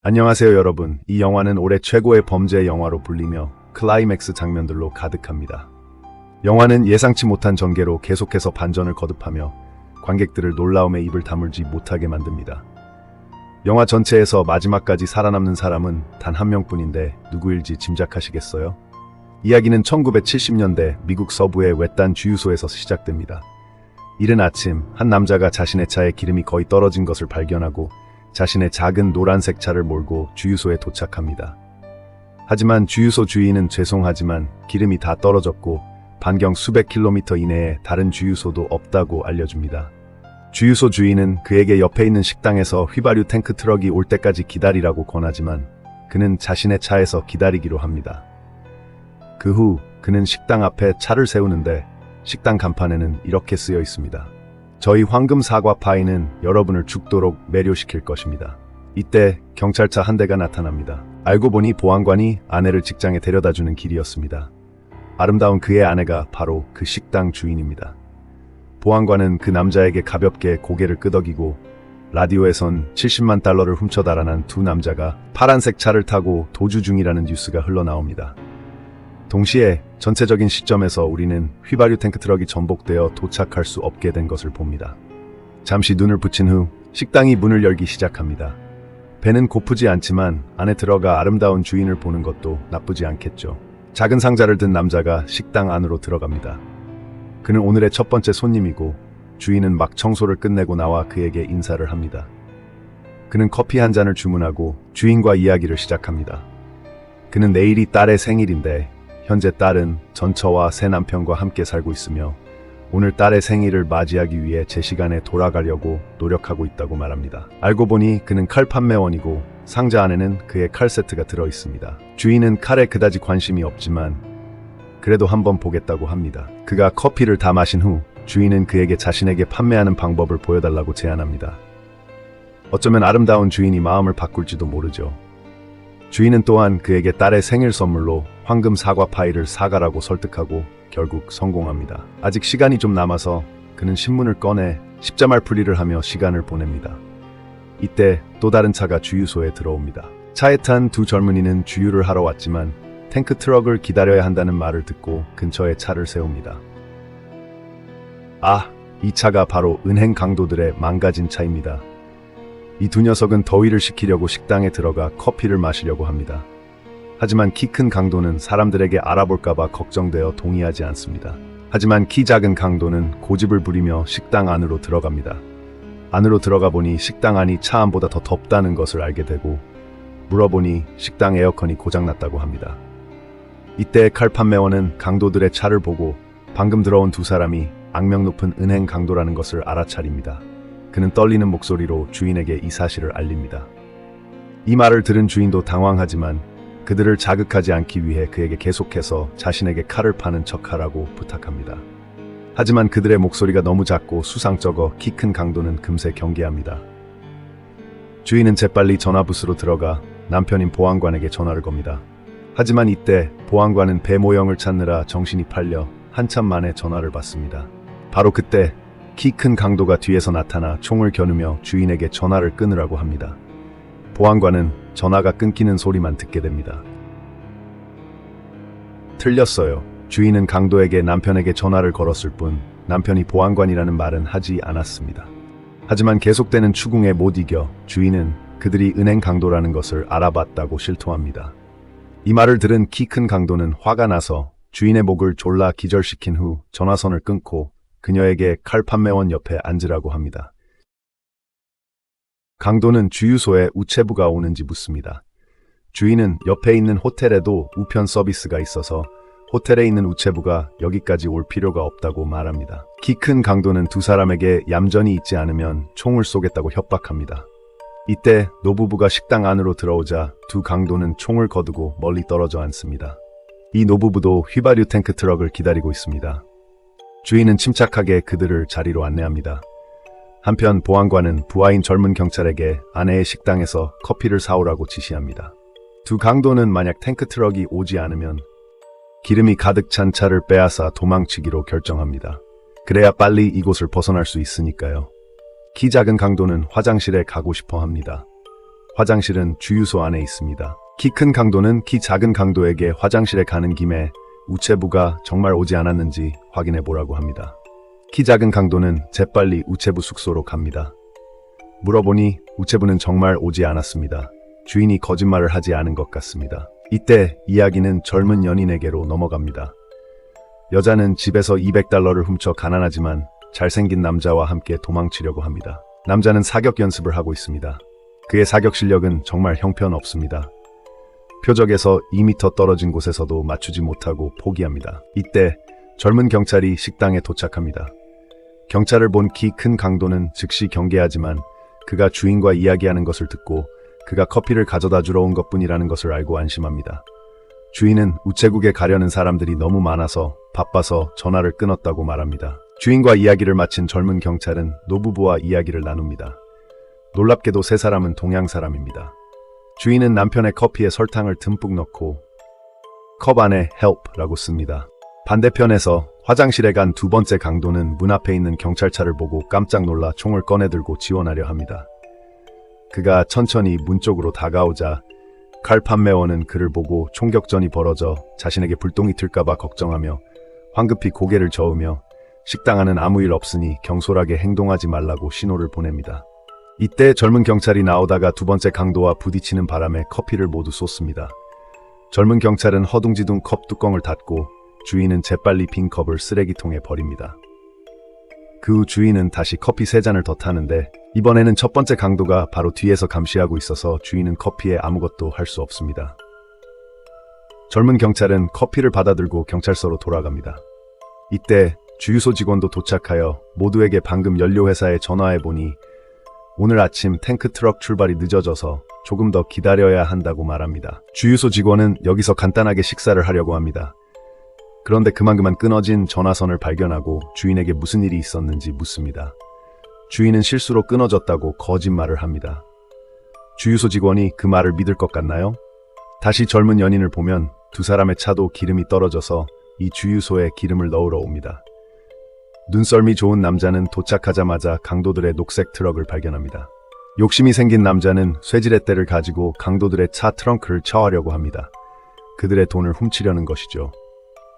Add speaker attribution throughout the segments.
Speaker 1: 안녕하세요 여러분. 이 영화는 올해 최고의 범죄 영화로 불리며 클라이맥스 장면들로 가득합니다. 영화는 예상치 못한 전개로 계속해서 반전을 거듭하며 관객들을 놀라움에 입을 다물지 못하게 만듭니다. 영화 전체에서 마지막까지 살아남는 사람은 단 한 명뿐인데 누구일지 짐작하시겠어요? 이야기는 1970년대 미국 서부의 외딴 주유소에서 시작됩니다. 이른 아침 한 남자가 자신의 차에 기름이 거의 떨어진 것을 발견하고 자신의 작은 노란색 차를 몰고 주유소에 도착합니다. 하지만 주유소 주인은 죄송하지만 기름이 다 떨어졌고 반경 수백 킬로미터 이내에 다른 주유소도 없다고 알려줍니다. 주유소 주인은 그에게 옆에 있는 식당에서 휘발유 탱크 트럭이 올 때까지 기다리라고 권하지만 그는 자신의 차에서 기다리기로 합니다. 그 후 그는 식당 앞에 차를 세우는데 식당 간판에는 이렇게 쓰여 있습니다. 저희 황금 사과 파이는 여러분을 죽도록 매료시킬 것입니다. 이때 경찰차 한 대가 나타납니다. 알고 보니 보안관이 아내를 직장에 데려다주는 길이었습니다. 아름다운 그의 아내가 바로 그 식당 주인입니다. 보안관은 그 남자에게 가볍게 고개를 끄덕이고 라디오에선 70만 달러를 훔쳐 달아난 두 남자가 파란색 차를 타고 도주 중이라는 뉴스가 흘러나옵니다. 동시에 전체적인 시점에서 우리는 휘발유 탱크 트럭이 전복되어 도착할 수 없게 된 것을 봅니다. 잠시 눈을 붙인 후 식당이 문을 열기 시작합니다. 배는 고프지 않지만 안에 들어가 아름다운 주인을 보는 것도 나쁘지 않겠죠. 작은 상자를 든 남자가 식당 안으로 들어갑니다. 그는 오늘의 첫 번째 손님이고 주인은 막 청소를 끝내고 나와 그에게 인사를 합니다. 그는 커피 한 잔을 주문하고 주인과 이야기를 시작합니다. 그는 내일이 딸의 생일인데 현재 딸은 전처와 새 남편과 함께 살고 있으며 오늘 딸의 생일을 맞이하기 위해 제 시간에 돌아가려고 노력하고 있다고 말합니다. 알고 보니 그는 칼 판매원이고 상자 안에는 그의 칼 세트가 들어 있습니다. 주인은 칼에 그다지 관심이 없지만 그래도 한번 보겠다고 합니다. 그가 커피를 다 마신 후 주인은 그에게 자신에게 판매하는 방법을 보여달라고 제안합니다. 어쩌면 아름다운 주인이 마음을 바꿀지도 모르죠. 주인은 또한 그에게 딸의 생일 선물로 황금 사과 파이를 사가라고 설득하고 결국 성공합니다. 아직 시간이 좀 남아서 그는 신문을 꺼내 십자말풀이를 하며 시간을 보냅니다. 이때 또 다른 차가 주유소에 들어옵니다. 차에 탄 두 젊은이는 주유를 하러 왔지만 탱크 트럭을 기다려야 한다는 말을 듣고 근처에 차를 세웁니다. 이 차가 바로 은행 강도들의 망가진 차입니다. 이 두 녀석은 더위를 식히려고 식당에 들어가 커피를 마시려고 합니다. 하지만 키 큰 강도는 사람들에게 알아볼까봐 걱정되어 동의하지 않습니다. 하지만 키 작은 강도는 고집을 부리며 식당 안으로 들어갑니다. 안으로 들어가 보니 식당 안이 차 안보다 더 덥다는 것을 알게 되고 물어보니 식당 에어컨이 고장났다고 합니다. 이때 칼 판매원은 강도들의 차를 보고 방금 들어온 두 사람이 악명 높은 은행 강도라는 것을 알아차립니다. 그는 떨리는 목소리로 주인에게 이 사실을 알립니다. 이 말을 들은 주인도 당황하지만 그들을 자극하지 않기 위해 그에게 계속해서 자신에게 칼을 파는 척하라고 부탁합니다. 하지만 그들의 목소리가 너무 작고 수상쩍어 키 큰 강도는 금세 경계합니다. 주인은 재빨리 전화부스로 들어가 남편인 보안관에게 전화를 겁니다. 하지만 이때 보안관은 배 모형을 찾느라 정신이 팔려 한참 만에 전화를 받습니다. 바로 그때 키 큰 강도가 뒤에서 나타나 총을 겨누며 주인에게 전화를 끊으라고 합니다. 보안관은 전화가 끊기는 소리만 듣게 됩니다. 틀렸어요. 주인은 강도에게 남편에게 전화를 걸었을 뿐 남편이 보안관이라는 말은 하지 않았습니다. 하지만 계속되는 추궁에 못 이겨 주인은 그들이 은행 강도라는 것을 알아봤다고 실토합니다. 이 말을 들은 키 큰 강도는 화가 나서 주인의 목을 졸라 기절시킨 후 전화선을 끊고 그녀에게 칼 판매원 옆에 앉으라고 합니다. 강도는 주유소에 우체부가 오는지 묻습니다. 주인은 옆에 있는 호텔에도 우편 서비스가 있어서 호텔에 있는 우체부가 여기까지 올 필요가 없다고 말합니다. 키 큰 강도는 두 사람에게 얌전히 있지 않으면 총을 쏘겠다고 협박합니다. 이때 노부부가 식당 안으로 들어오자 두 강도는 총을 거두고 멀리 떨어져 앉습니다. 이 노부부도 휘발유 탱크 트럭을 기다리고 있습니다. 주인은 침착하게 그들을 자리로 안내합니다. 한편 보안관은 부하인 젊은 경찰에게 아내의 식당에서 커피를 사오라고 지시합니다. 두 강도는 만약 탱크 트럭이 오지 않으면 기름이 가득 찬 차를 빼앗아 도망치기로 결정합니다. 그래야 빨리 이곳을 벗어날 수 있으니까요. 키 작은 강도는 화장실에 가고 싶어 합니다. 화장실은 주유소 안에 있습니다. 키 큰 강도는 키 작은 강도에게 화장실에 가는 김에 우체부가 정말 오지 않았는지 확인해 보라고 합니다. 키 작은 강도는 재빨리 우체부 숙소로 갑니다. 물어보니 우체부는 정말 오지 않았습니다. 주인이 거짓말을 하지 않은 것 같습니다. 이때 이야기는 젊은 연인에게로 넘어갑니다. 여자는 집에서 $200를 훔쳐 가난하지만 잘생긴 남자와 함께 도망치려고 합니다. 남자는 사격 연습을 하고 있습니다. 그의 사격 실력은 정말 형편없습니다. 표적에서 2m 떨어진 곳에서도 맞추지 못하고 포기합니다. 이때 젊은 경찰이 식당에 도착합니다. 경찰을 본 키 큰 강도는 즉시 경계하지만 그가 주인과 이야기하는 것을 듣고 그가 커피를 가져다 주러 온 것뿐이라는 것을 알고 안심합니다. 주인은 우체국에 가려는 사람들이 너무 많아서 바빠서 전화를 끊었다고 말합니다. 주인과 이야기를 마친 젊은 경찰은 노부부와 이야기를 나눕니다. 놀랍게도 세 사람은 동양 사람입니다. 주인은 남편의 커피에 설탕을 듬뿍 넣고 컵 안에 help라고 씁니다. 반대편에서 화장실에 간 두 번째 강도는 문 앞에 있는 경찰차를 보고 깜짝 놀라 총을 꺼내들고 지원하려 합니다. 그가 천천히 문 쪽으로 다가오자 칼 판매원은 그를 보고 총격전이 벌어져 자신에게 불똥이 튈까봐 걱정하며 황급히 고개를 저으며 식당 안은 아무 일 없으니 경솔하게 행동하지 말라고 신호를 보냅니다. 이때 젊은 경찰이 나오다가 두 번째 강도와 부딪히는 바람에 커피를 모두 쏟습니다. 젊은 경찰은 허둥지둥 컵 뚜껑을 닫고 주인은 재빨리 빈 컵을 쓰레기통에 버립니다. 그 후 주인은 다시 커피 3잔을 더 타는데 이번에는 첫 번째 강도가 바로 뒤에서 감시하고 있어서 주인은 커피에 아무것도 할 수 없습니다. 젊은 경찰은 커피를 받아들고 경찰서로 돌아갑니다. 이때 주유소 직원도 도착하여 모두에게 방금 연료회사에 전화해보니 오늘 아침 탱크트럭 출발이 늦어져서 조금 더 기다려야 한다고 말합니다. 주유소 직원은 여기서 간단하게 식사를 하려고 합니다. 그런데 그만 끊어진 전화선을 발견하고 주인에게 무슨 일이 있었는지 묻습니다. 주인은 실수로 끊어졌다고 거짓말을 합니다. 주유소 직원이 그 말을 믿을 것 같나요? 다시 젊은 연인을 보면 두 사람의 차도 기름이 떨어져서 이 주유소에 기름을 넣으러 옵니다. 눈썰미 좋은 남자는 도착하자마자 강도들의 녹색 트럭을 발견합니다. 욕심이 생긴 남자는 쇠지렛대를 가지고 강도들의 차 트렁크를 쳐하려고 합니다. 그들의 돈을 훔치려는 것이죠.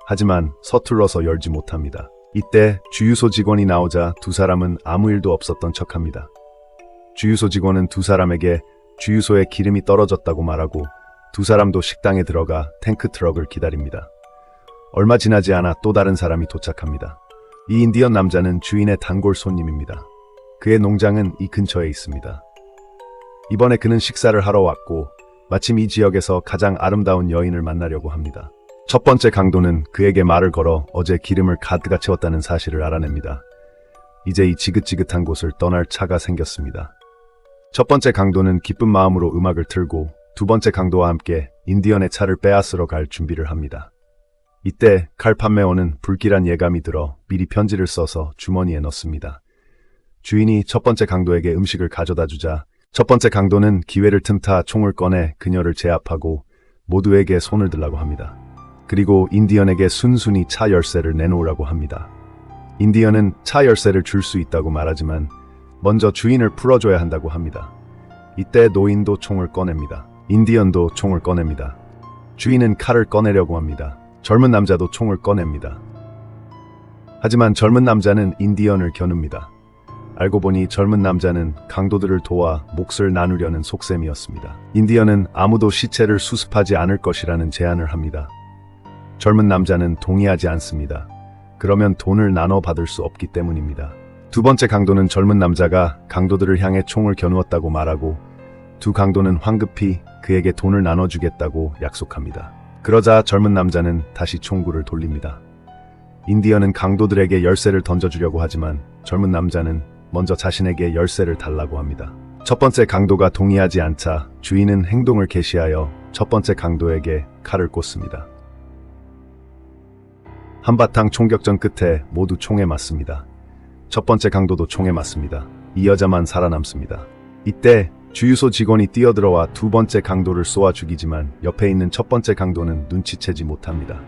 Speaker 1: 하지만 서툴러서 열지 못합니다. 이때 주유소 직원이 나오자 두 사람은 아무 일도 없었던 척합니다. 주유소 직원은 두 사람에게 주유소에 기름이 떨어졌다고 말하고 두 사람도 식당에 들어가 탱크 트럭을 기다립니다. 얼마 지나지 않아 또 다른 사람이 도착합니다. 이 인디언 남자는 주인의 단골 손님입니다. 그의 농장은 이 근처에 있습니다. 이번에 그는 식사를 하러 왔고 마침 이 지역에서 가장 아름다운 여인을 만나려고 합니다. 첫 번째 강도는 그에게 말을 걸어 어제 기름을 가득 채웠다는 사실을 알아냅니다. 이제 이 지긋지긋한 곳을 떠날 차가 생겼습니다. 첫 번째 강도는 기쁜 마음으로 음악을 틀고 두 번째 강도와 함께 인디언의 차를 빼앗으러 갈 준비를 합니다. 이때 칼 판매원은 불길한 예감이 들어 미리 편지를 써서 주머니에 넣습니다. 주인이 첫 번째 강도에게 음식을 가져다 주자 첫 번째 강도는 기회를 틈타 총을 꺼내 그녀를 제압하고 모두에게 손을 들라고 합니다. 그리고 인디언에게 순순히 차 열쇠를 내놓으라고 합니다. 인디언은 차 열쇠를 줄 수 있다고 말하지만 먼저 주인을 풀어줘야 한다고 합니다. 이때 노인도 총을 꺼냅니다. 인디언도 총을 꺼냅니다. 주인은 칼을 꺼내려고 합니다. 젊은 남자도 총을 꺼냅니다. 하지만 젊은 남자는 인디언을 겨눕니다. 알고 보니 젊은 남자는 강도들을 도와 몫을 나누려는 속셈이었습니다. 인디언은 아무도 시체를 수습하지 않을 것이라는 제안을 합니다. 젊은 남자는 동의하지 않습니다. 그러면 돈을 나눠 받을 수 없기 때문입니다. 두 번째 강도는 젊은 남자가 강도들을 향해 총을 겨누었다고 말하고 두 강도는 황급히 그에게 돈을 나눠주겠다고 약속합니다. 그러자 젊은 남자는 다시 총구를 돌립니다. 인디언은 강도들에게 열쇠를 던져주려고 하지만 젊은 남자는 먼저 자신에게 열쇠를 달라고 합니다. 첫 번째 강도가 동의하지 않자 주인은 행동을 개시하여 첫 번째 강도에게 칼을 꽂습니다. 한바탕 총격전 끝에 모두 총에 맞습니다. 첫 번째 강도도 총에 맞습니다. 이 여자만 살아남습니다. 이때 주유소 직원이 뛰어들어와 두 번째 강도를 쏘아 죽이지만 옆에 있는 첫 번째 강도는 눈치채지 못합니다.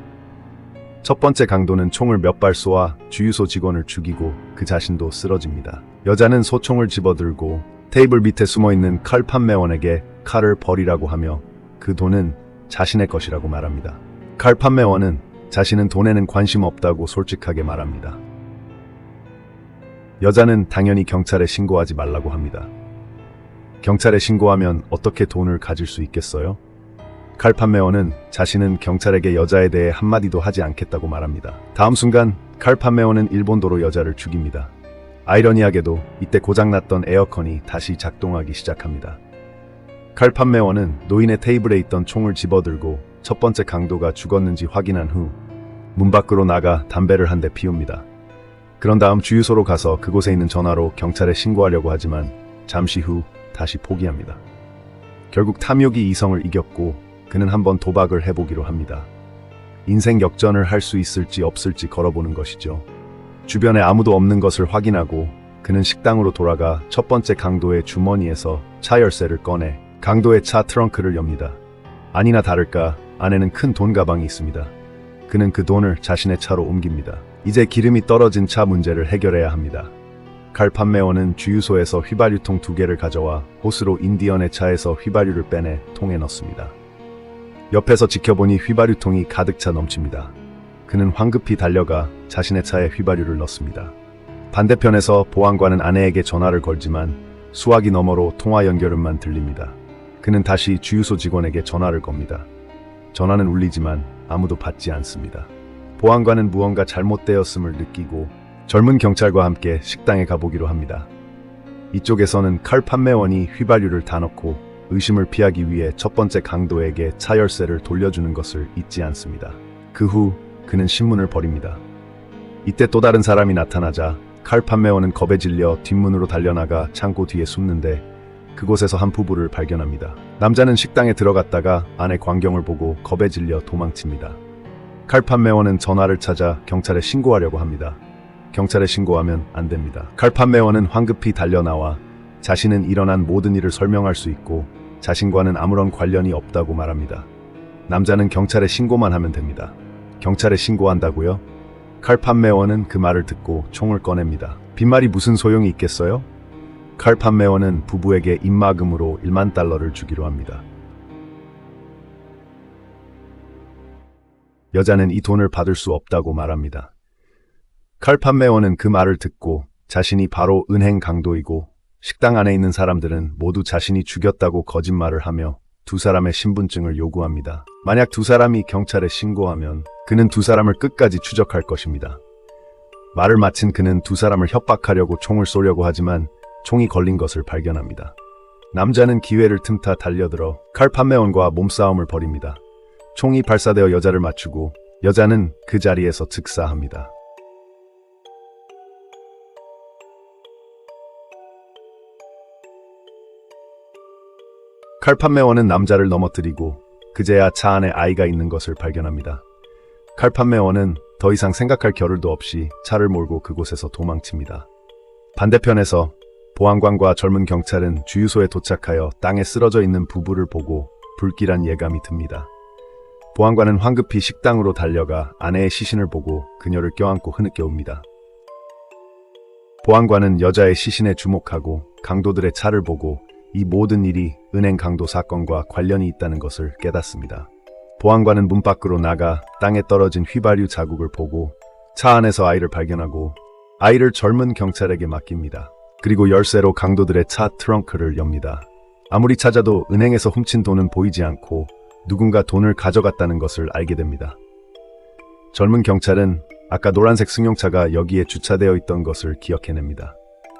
Speaker 1: 첫 번째 강도는 총을 몇 발 쏘아 주유소 직원을 죽이고 그 자신도 쓰러집니다. 여자는 소총을 집어들고 테이블 밑에 숨어있는 칼 판매원에게 칼을 버리라고 하며 그 돈은 자신의 것이라고 말합니다. 칼 판매원은 자신은 돈에는 관심 없다고 솔직하게 말합니다. 여자는 당연히 경찰에 신고하지 말라고 합니다. 경찰에 신고하면 어떻게 돈을 가질 수 있겠어요? 칼 판매원은 자신은 경찰에게 여자에 대해 한마디도 하지 않겠다고 말합니다. 다음 순간 칼 판매원은 일본도로 여자를 죽입니다. 아이러니하게도 이때 고장났던 에어컨이 다시 작동하기 시작합니다. 칼 판매원은 노인의 테이블에 있던 총을 집어들고 첫 번째 강도가 죽었는지 확인한 후 문 밖으로 나가 담배를 한 대 피웁니다. 그런 다음 주유소로 가서 그곳에 있는 전화로 경찰에 신고하려고 하지만 잠시 후 다시 포기합니다. 결국 탐욕이 이성을 이겼고 그는 한번 도박을 해보기로 합니다. 인생 역전을 할 수 있을지 없을지 걸어보는 것이죠. 주변에 아무도 없는 것을 확인하고 그는 식당으로 돌아가 첫 번째 강도의 주머니에서 차 열쇠를 꺼내 강도의 차 트렁크를 엽니다. 아니나 다를까 안에는 큰 돈 가방이 있습니다. 그는 그 돈을 자신의 차로 옮깁니다. 이제 기름이 떨어진 차 문제를 해결해야 합니다. 칼 판매원은 주유소에서 휘발유통 2개를 가져와 호스로 인디언의 차에서 휘발유를 빼내 통에 넣습니다. 옆에서 지켜보니 휘발유통이 가득 차 넘칩니다. 그는 황급히 달려가 자신의 차에 휘발유를 넣습니다. 반대편에서 보안관은 아내에게 전화를 걸지만 수화기 너머로 통화 연결음만 들립니다. 그는 다시 주유소 직원에게 전화를 겁니다. 전화는 울리지만 아무도 받지 않습니다. 보안관은 무언가 잘못되었음을 느끼고 젊은 경찰과 함께 식당에 가보기로 합니다. 이쪽에서는 칼 판매원이 휘발유를 다 넣고 의심을 피하기 위해 첫 번째 강도에게 차 열쇠를 돌려주는 것을 잊지 않습니다. 그 후 그는 신문을 버립니다. 이때 또 다른 사람이 나타나자 칼 판매원은 겁에 질려 뒷문으로 달려나가 창고 뒤에 숨는데 그곳에서 한 부부를 발견합니다. 남자는 식당에 들어갔다가 안의 광경을 보고 겁에 질려 도망칩니다. 칼 판매원은 전화를 찾아 경찰에 신고하려고 합니다. 경찰에 신고하면 안 됩니다. 칼 판매원은 황급히 달려나와 자신은 일어난 모든 일을 설명할 수 있고 자신과는 아무런 관련이 없다고 말합니다. 남자는 경찰에 신고만 하면 됩니다. 경찰에 신고한다고요? 칼 판매원은 그 말을 듣고 총을 꺼냅니다. 빈말이 무슨 소용이 있겠어요? 칼 판매원은 부부에게 입막음으로 1만 달러를 주기로 합니다. 여자는 이 돈을 받을 수 없다고 말합니다. 칼 판매원은 그 말을 듣고 자신이 바로 은행 강도이고 식당 안에 있는 사람들은 모두 자신이 죽였다고 거짓말을 하며 두 사람의 신분증을 요구합니다. 만약 두 사람이 경찰에 신고하면 그는 두 사람을 끝까지 추적할 것입니다. 말을 마친 그는 두 사람을 협박하려고 총을 쏘려고 하지만 총이 걸린 것을 발견합니다. 남자는 기회를 틈타 달려들어 칼 판매원과 몸싸움을 벌입니다. 총이 발사되어 여자를 맞추고 여자는 그 자리에서 즉사합니다. 칼 판매원은 남자를 넘어뜨리고 그제야 차 안에 아이가 있는 것을 발견합니다. 칼 판매원은 더 이상 생각할 겨를도 없이 차를 몰고 그곳에서 도망칩니다. 반대편에서 보안관과 젊은 경찰은 주유소에 도착하여 땅에 쓰러져 있는 부부를 보고 불길한 예감이 듭니다. 보안관은 황급히 식당으로 달려가 아내의 시신을 보고 그녀를 껴안고 흐느껴옵니다. 보안관은 여자의 시신에 주목하고 강도들의 차를 보고 이 모든 일이 은행 강도 사건과 관련이 있다는 것을 깨닫습니다. 보안관은 문 밖으로 나가 땅에 떨어진 휘발유 자국을 보고 차 안에서 아이를 발견하고 아이를 젊은 경찰에게 맡깁니다. 그리고 열쇠로 강도들의 차 트렁크를 엽니다. 아무리 찾아도 은행에서 훔친 돈은 보이지 않고 누군가 돈을 가져갔다는 것을 알게 됩니다. 젊은 경찰은 아까 노란색 승용차가 여기에 주차되어 있던 것을 기억해냅니다.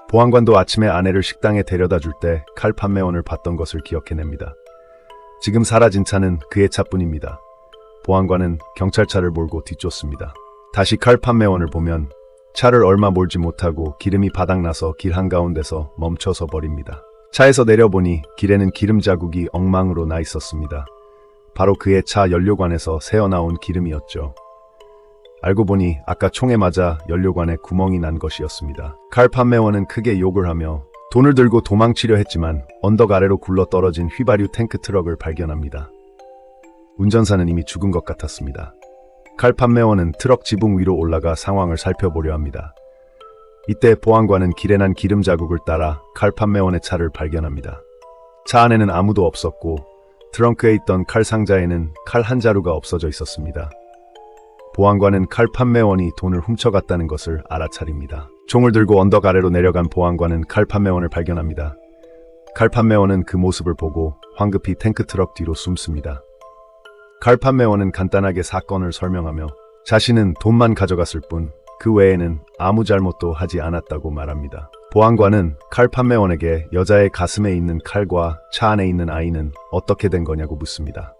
Speaker 1: 보안관도 아침에 아내를 식당에 데려다 줄 때 칼 판매원을 봤던 것을 기억해냅니다. 지금 사라진 차는 그의 차뿐입니다. 보안관은 경찰차를 몰고 뒤쫓습니다. 다시 칼 판매원을 보면 차를 얼마 몰지 못하고 기름이 바닥나서 길 한가운데서 멈춰서 버립니다. 차에서 내려보니 길에는 기름 자국이 엉망으로 나 있었습니다. 바로 그의 차 연료관에서 새어나온 기름이었죠. 알고 보니 아까 총에 맞아 연료관에 구멍이 난 것이었습니다. 칼 판매원은 크게 욕을 하며 돈을 들고 도망치려 했지만 언덕 아래로 굴러 떨어진 휘발유 탱크 트럭을 발견합니다. 운전사는 이미 죽은 것 같았습니다. 칼 판매원은 트럭 지붕 위로 올라가 상황을 살펴보려 합니다. 이때 보안관은 길에 난 기름 자국을 따라 칼 판매원의 차를 발견합니다. 차 안에는 아무도 없었고 트렁크에 있던 칼 상자에는 칼 한 자루가 없어져 있었습니다. 보안관은 칼 판매원이 돈을 훔쳐갔다는 것을 알아차립니다. 총을 들고 언덕 아래로 내려간 보안관은 칼 판매원을 발견합니다. 칼 판매원은 그 모습을 보고 황급히 탱크트럭 뒤로 숨습니다. 칼 판매원은 간단하게 사건을 설명하며 자신은 돈만 가져갔을 뿐 그 외에는 아무 잘못도 하지 않았다고 말합니다. 보안관은 칼 판매원에게 여자의 가슴에 있는 칼과 차 안에 있는 아이는 어떻게 된 거냐고 묻습니다.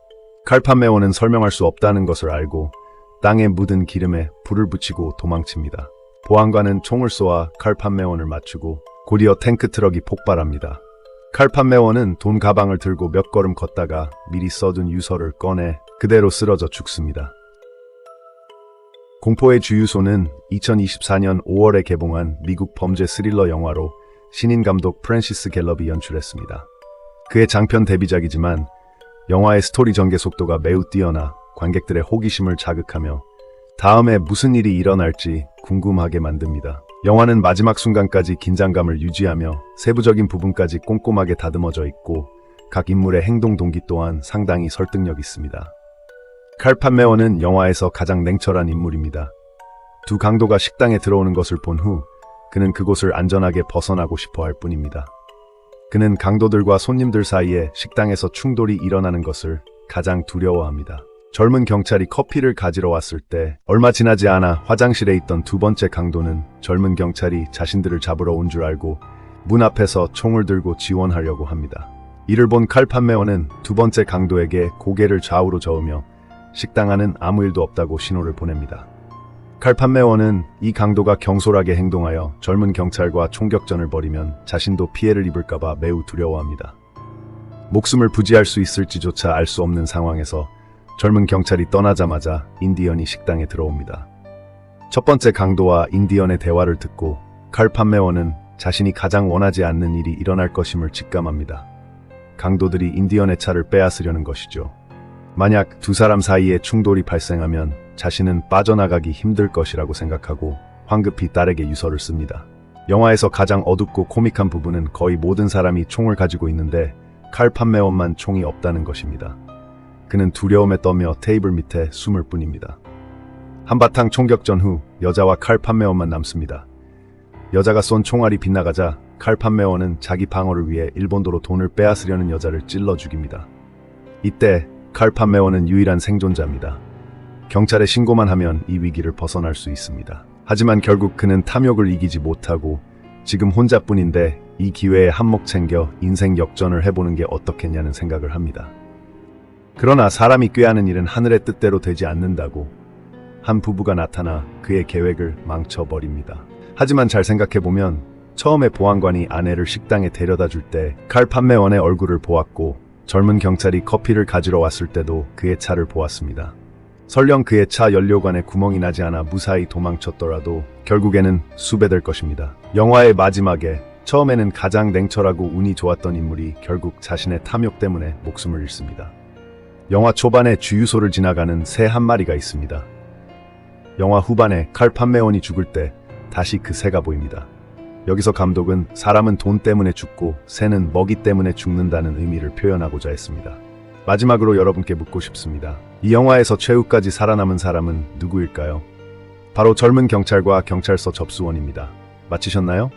Speaker 1: 칼 판매원은 설명할 수 없다는 것을 알고 땅에 묻은 기름에 불을 붙이고 도망칩니다. 보안관은 총을 쏘아 칼 판매원을 맞추고 곧이어 탱크트럭이 폭발합니다. 칼 판매원은 돈 가방을 들고 몇 걸음 걷다가 미리 써둔 유서를 꺼내 그대로 쓰러져 죽습니다. 공포의 주유소는 2024년 5월에 개봉한 미국 범죄 스릴러 영화로 신인 감독 프랜시스 갤럽이 연출했습니다. 그의 장편 데뷔작이지만 영화의 스토리 전개 속도가 매우 뛰어나 관객들의 호기심을 자극하며 다음에 무슨 일이 일어날지 궁금하게 만듭니다. 영화는 마지막 순간까지 긴장감을 유지하며 세부적인 부분까지 꼼꼼하게 다듬어져 있고 각 인물의 행동 동기 또한 상당히 설득력 있습니다. 칼 판매원은 영화에서 가장 냉철한 인물입니다. 두 강도가 식당에 들어오는 것을 본 후 그는 그곳을 안전하게 벗어나고 싶어 할 뿐입니다. 그는 강도들과 손님들 사이에 식당에서 충돌이 일어나는 것을 가장 두려워합니다. 젊은 경찰이 커피를 가지러 왔을 때 얼마 지나지 않아 화장실에 있던 두 번째 강도는 젊은 경찰이 자신들을 잡으러 온 줄 알고 문 앞에서 총을 들고 지원하려고 합니다. 이를 본 칼 판매원은 두 번째 강도에게 고개를 좌우로 저으며 식당 안은 아무 일도 없다고 신호를 보냅니다. 칼 판매원은 이 강도가 경솔하게 행동하여 젊은 경찰과 총격전을 벌이면 자신도 피해를 입을까봐 매우 두려워합니다. 목숨을 부지할 수 있을지조차 알 수 없는 상황에서 젊은 경찰이 떠나자마자 인디언이 식당에 들어옵니다. 첫 번째 강도와 인디언의 대화를 듣고 칼 판매원은 자신이 가장 원하지 않는 일이 일어날 것임을 직감합니다. 강도들이 인디언의 차를 빼앗으려는 것이죠. 만약 두 사람 사이에 충돌이 발생하면 자신은 빠져나가기 힘들 것이라고 생각하고 황급히 딸에게 유서를 씁니다. 영화에서 가장 어둡고 코믹한 부분은 거의 모든 사람이 총을 가지고 있는데 칼 판매원만 총이 없다는 것입니다. 그는 두려움에 떨며 테이블 밑에 숨을 뿐입니다. 한바탕 총격전 후 여자와 칼 판매원만 남습니다. 여자가 쏜 총알이 빗나가자 칼 판매원은 자기 방어를 위해 일본도로 돈을 빼앗으려는 여자를 찔러 죽입니다. 이때 칼 판매원은 유일한 생존자입니다. 경찰에 신고만 하면 이 위기를 벗어날 수 있습니다. 하지만 결국 그는 탐욕을 이기지 못하고 지금 혼자뿐인데 이 기회에 한몫 챙겨 인생 역전을 해보는 게 어떻겠냐는 생각을 합니다. 그러나 사람이 꾀하는 일은 하늘의 뜻대로 되지 않는다고 한 부부가 나타나 그의 계획을 망쳐버립니다. 하지만 잘 생각해보면 처음에 보안관이 아내를 식당에 데려다 줄 때 칼 판매원의 얼굴을 보았고 젊은 경찰이 커피를 가지러 왔을 때도 그의 차를 보았습니다. 설령 그의 차 연료관에 구멍이 나지 않아 무사히 도망쳤더라도 결국에는 수배될 것입니다. 영화의 마지막에 처음에는 가장 냉철하고 운이 좋았던 인물이 결국 자신의 탐욕 때문에 목숨을 잃습니다. 영화 초반에 주유소를 지나가는 새 한 마리가 있습니다. 영화 후반에 칼 판매원이 죽을 때 다시 그 새가 보입니다. 여기서 감독은 사람은 돈 때문에 죽고 새는 먹이 때문에 죽는다는 의미를 표현하고자 했습니다. 마지막으로 여러분께 묻고 싶습니다. 이 영화에서 최후까지 살아남은 사람은 누구일까요? 바로 젊은 경찰과 경찰서 접수원입니다. 마치셨나요?